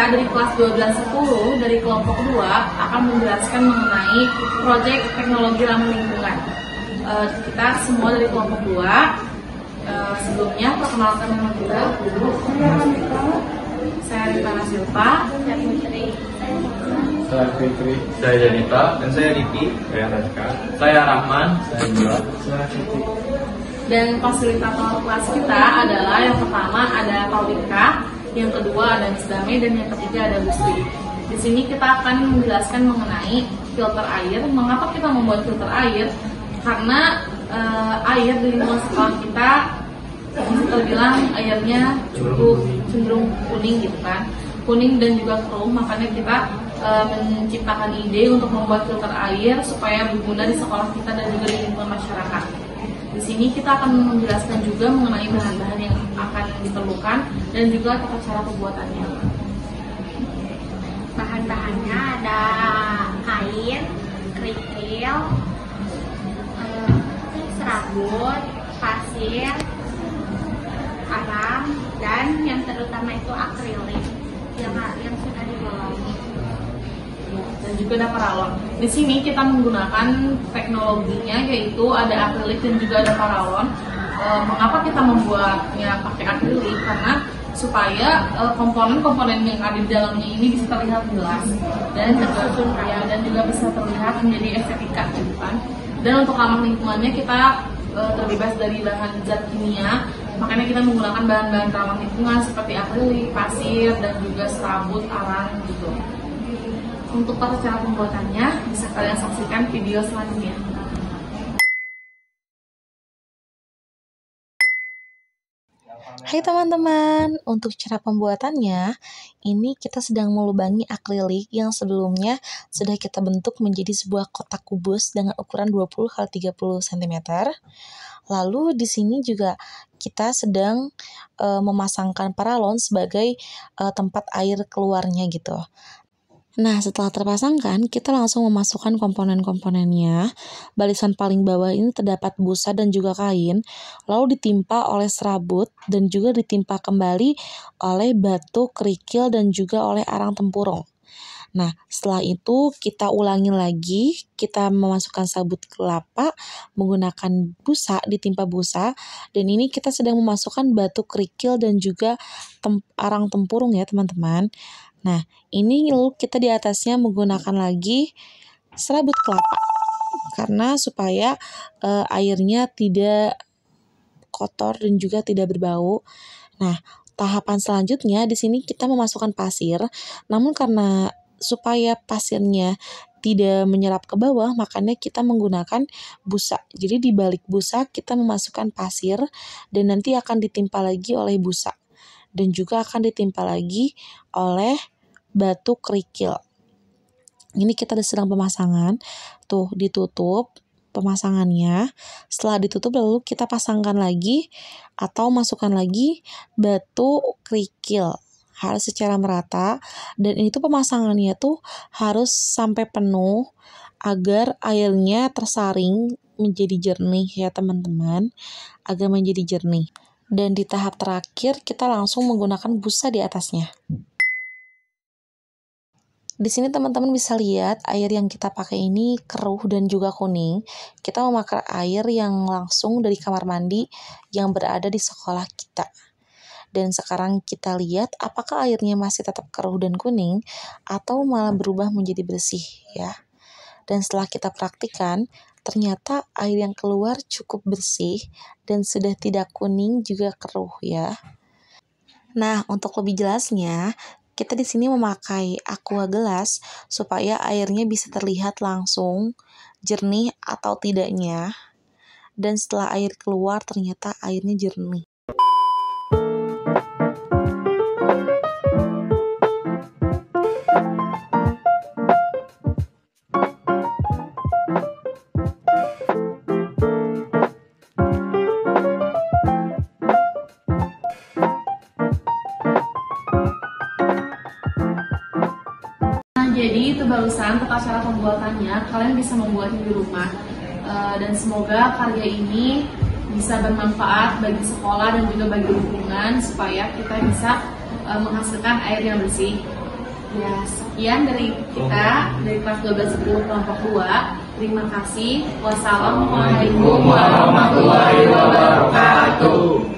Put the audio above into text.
dari kelas 1210 dari kelompok 2 akan menjelaskan mengenai proyek teknologi ramah lingkungan. Kita semua dari kelompok 2. Sebelumnya perkenalkan nama kita. Saya Rifana Silva. Saya Putri. Saya Fitri. Saya Janita. Dan saya Riki. Saya Raska. Saya Rahman. Saya Bula. Saya Siti. Dan fasilitator kelas kita adalah yang pertama ada Paulika, yang kedua ada Miss Damai, dan yang ketiga ada Gusti. Di sini kita akan menjelaskan mengenai filter air. Mengapa kita membuat filter air? Karena air di lingkungan sekolah kita bisa terbilang airnya cukup cenderung kuning gitu kan, kuning dan juga keruh. Makanya kita menciptakan ide untuk membuat filter air supaya berguna di sekolah kita dan juga di lingkungan masyarakat. Di sini kita akan menjelaskan juga mengenai bahan-bahan yang akan diperlukan dan juga tata cara pembuatannya. Bahan-bahannya ada air, kerikil, serabut, pasir, arang, dan yang terutama itu akrilik yang sudah dibolong. Dan juga ada paralon. Di sini kita menggunakan teknologinya yaitu ada akrilik dan juga ada paralon. Mengapa kita membuatnya pakai akrilik? Karena supaya komponen-komponen yang ada di dalamnya ini bisa terlihat jelas dan tersusun dan juga bisa terlihat menjadi estetika gitu kan. Dan untuk ramah lingkungannya kita terbebas dari bahan zat kimia, makanya kita menggunakan bahan-bahan ramah lingkungan seperti akrilik, pasir, dan juga serabut, arang gitu. Untuk tata cara pembuatannya bisa kalian saksikan video selanjutnya. Hai teman-teman, untuk cara pembuatannya, ini kita sedang melubangi akrilik yang sebelumnya sudah kita bentuk menjadi sebuah kotak kubus dengan ukuran 20 x 30 cm. Lalu di sini juga kita sedang memasangkan paralon sebagai tempat air keluarnya gitu. Nah, setelah terpasangkan, kita langsung memasukkan komponen-komponennya. Barisan paling bawah ini terdapat busa dan juga kain, lalu ditimpa oleh serabut dan juga ditimpa kembali oleh batu, kerikil, dan juga oleh arang tempurung. Nah, setelah itu kita ulangi lagi, kita memasukkan sabut kelapa menggunakan busa, ditimpa busa, dan ini kita sedang memasukkan batu, kerikil, dan juga arang tempurung ya teman-teman. Nah, ini lalu kita di atasnya menggunakan lagi serabut kelapa karena supaya airnya tidak kotor dan juga tidak berbau. Nah, tahapan selanjutnya di sini kita memasukkan pasir, namun karena supaya pasirnya tidak menyerap ke bawah, makanya kita menggunakan busa. Jadi di balik busa kita memasukkan pasir dan nanti akan ditimpa lagi oleh busa dan juga akan ditimpa lagi oleh batu kerikil. Ini kita sedang pemasangan. Tuh, ditutup pemasangannya. Setelah ditutup lalu kita pasangkan lagi atau masukkan lagi batu kerikil. Harus secara merata dan itu pemasangannya tuh harus sampai penuh agar airnya tersaring menjadi jernih ya teman-teman. Agar menjadi jernih. Dan di tahap terakhir kita langsung menggunakan busa di atasnya. Di sini teman-teman bisa lihat air yang kita pakai ini keruh dan juga kuning. Kita memakai air yang langsung dari kamar mandi yang berada di sekolah kita. Dan sekarang kita lihat apakah airnya masih tetap keruh dan kuning atau malah berubah menjadi bersih ya. Dan setelah kita praktikkan, ternyata air yang keluar cukup bersih dan sudah tidak kuning juga keruh ya. Nah, untuk lebih jelasnya, kita di sini memakai aqua gelas supaya airnya bisa terlihat langsung jernih atau tidaknya. Dan setelah air keluar ternyata airnya jernih. Jadi itu barusan tata cara pembuatannya, kalian bisa membuatnya di rumah. Dan semoga karya ini bisa bermanfaat bagi sekolah dan juga bagi lingkungan supaya kita bisa menghasilkan air yang bersih. Ya, sekian dari kita dari kelas 1210 kelompok 2. Terima kasih. Wassalamualaikum warahmatullahi wabarakatuh.